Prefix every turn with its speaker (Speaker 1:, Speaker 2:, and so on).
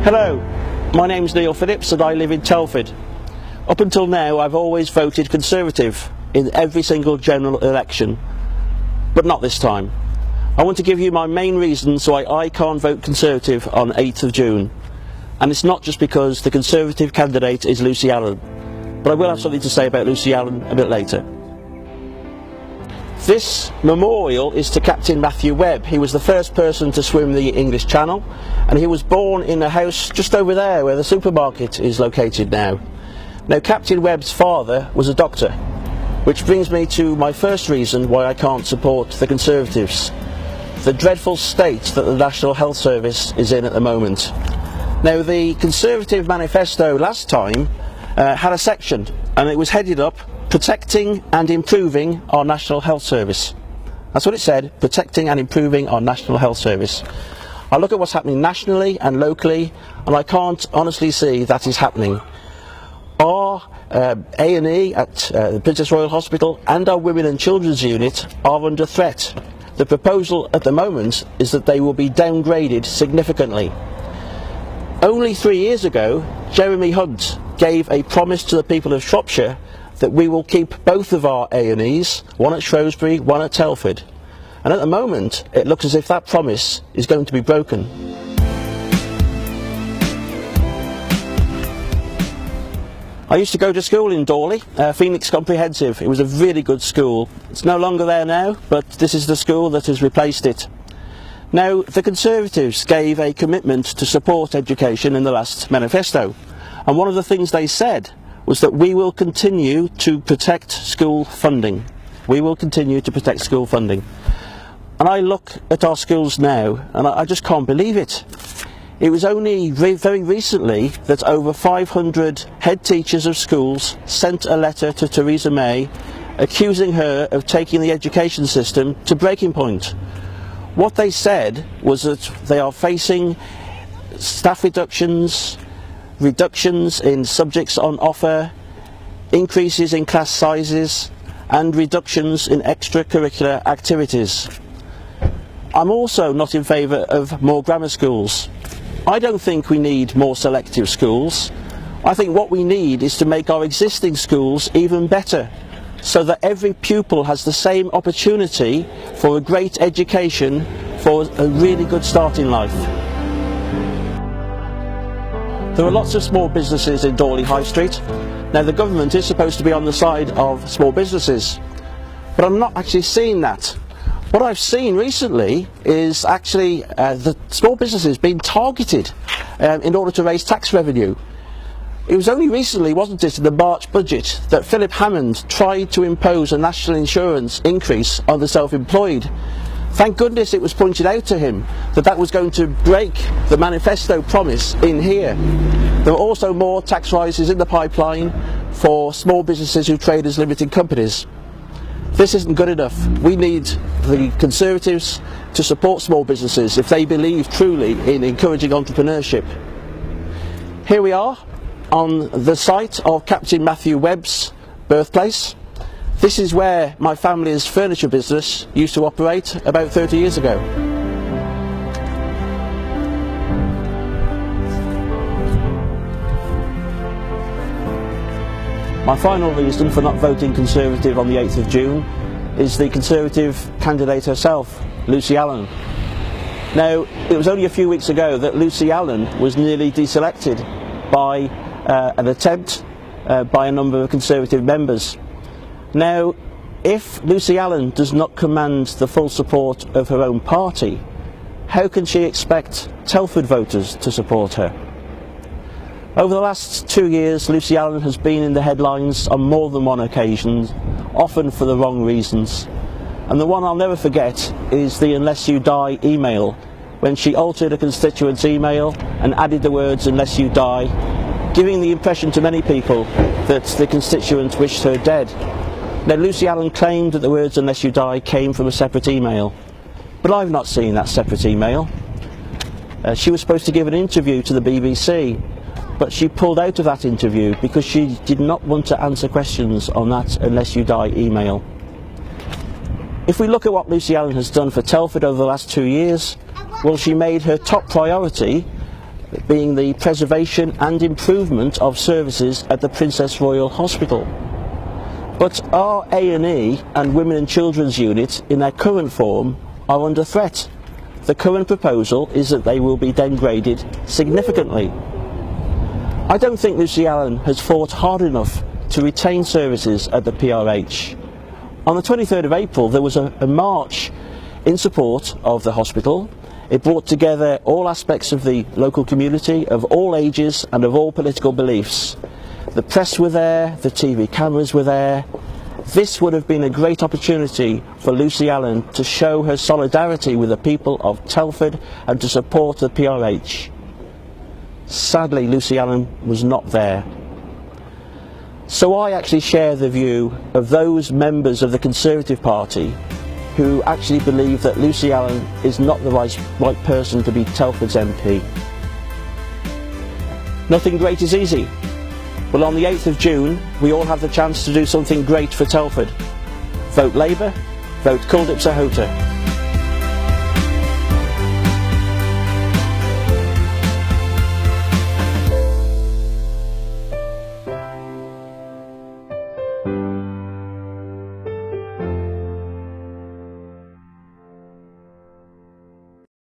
Speaker 1: Hello, my name's Neil Phillips and I live in Telford. Up until now I've always voted Conservative in every single general election, but not this time. I want to give you my main reasons why I can't vote Conservative on 8th of June. And it's not just because the Conservative candidate is Lucy Allen, but I will have something to say about Lucy Allen a bit later. This memorial is to Captain Matthew Webb. He was the first person to swim the English Channel, and he was born in a house just over there where the supermarket is located now. Now, Captain Webb's father was a doctor, which brings me to my first reason why I can't support the Conservatives: the dreadful state that the National Health Service is in at the moment. Now, the Conservative manifesto last time had a section, and it was headed up protecting and improving our National Health Service. That's what it said, protecting and improving our National Health Service. I look at what's happening nationally and locally, and I can't honestly see that is happening. Our A&E at the Princess Royal Hospital and our Women and Children's Unit are under threat. The proposal at the moment is that they will be downgraded significantly. Only 3 years ago, Jeremy Hunt gave a promise to the people of Shropshire that we will keep both of our A&Es, one at Shrewsbury, one at Telford. And at the moment, it looks as if that promise is going to be broken. I used to go to school in Dawley, Phoenix Comprehensive. It was a really good school. It's no longer there now, but this is the school that has replaced it. Now, the Conservatives gave a commitment to support education in the last manifesto. And one of the things they said was that we will continue to protect school funding. We will continue to protect school funding. And I look at our schools now and I just can't believe it. It was only very recently that over 500 head teachers of schools sent a letter to Theresa May accusing her of taking the education system to breaking point. What they said was that they are facing staff reductions, reductions in subjects on offer, increases in class sizes, and reductions in extracurricular activities. I'm also not in favour of more grammar schools. I don't think we need more selective schools. I think what we need is to make our existing schools even better, so that every pupil has the same opportunity for a great education, for a really good start in life. There are lots of small businesses in Dawley High Street. Now, the government is supposed to be on the side of small businesses, but I'm not actually seeing that. What I've seen recently is actually the small businesses being targeted in order to raise tax revenue. It was only recently, wasn't it, in the March budget that Philip Hammond tried to impose a national insurance increase on the self-employed. Thank goodness it was pointed out to him that that was going to break the manifesto promise in here. There are also more tax rises in the pipeline for small businesses who trade as limited companies. This isn't good enough. We need the Conservatives to support small businesses if they believe truly in encouraging entrepreneurship. Here we are on the site of Captain Matthew Webb's birthplace. This is where my family's furniture business used to operate about 30 years ago. My final reason for not voting Conservative on the 8th of June is the Conservative candidate herself, Lucy Allen. Now, it was only a few weeks ago that Lucy Allen was nearly deselected by an attempt by a number of Conservative members. Now, if Lucy Allen does not command the full support of her own party, how can she expect Telford voters to support her? Over the last 2 years, Lucy Allen has been in the headlines on more than one occasion, often for the wrong reasons. And the one I'll never forget is the "Unless You Die" email, when she altered a constituent's email and added the words "unless you die," giving the impression to many people that the constituent wished her dead. Now, Lucy Allen claimed that the words "unless you die" came from a separate email, but I've not seen that separate email. She was supposed to give an interview to the BBC, but she pulled out of that interview because she did not want to answer questions on that "unless you die" email. If we look at what Lucy Allen has done for Telford over the last 2 years, well, she made her top priority being the preservation and improvement of services at the Princess Royal Hospital. But our A&E and Women and Children's Unit in their current form are under threat. The current proposal is that they will be downgraded significantly. I don't think Lucy Allen has fought hard enough to retain services at the PRH. On the 23rd of April there was a march in support of the hospital. It brought together all aspects of the local community, of all ages and of all political beliefs. The press were there, the TV cameras were there. This would have been a great opportunity for Lucy Allen to show her solidarity with the people of Telford and to support the PRH. Sadly, Lucy Allen was not there. So I actually share the view of those members of the Conservative Party who actually believe that Lucy Allen is not the right person to be Telford's MP. Nothing great is easy. Well, on the 8th of June, we all have the chance to do something great for Telford. Vote Labour, vote Culdip Sahota.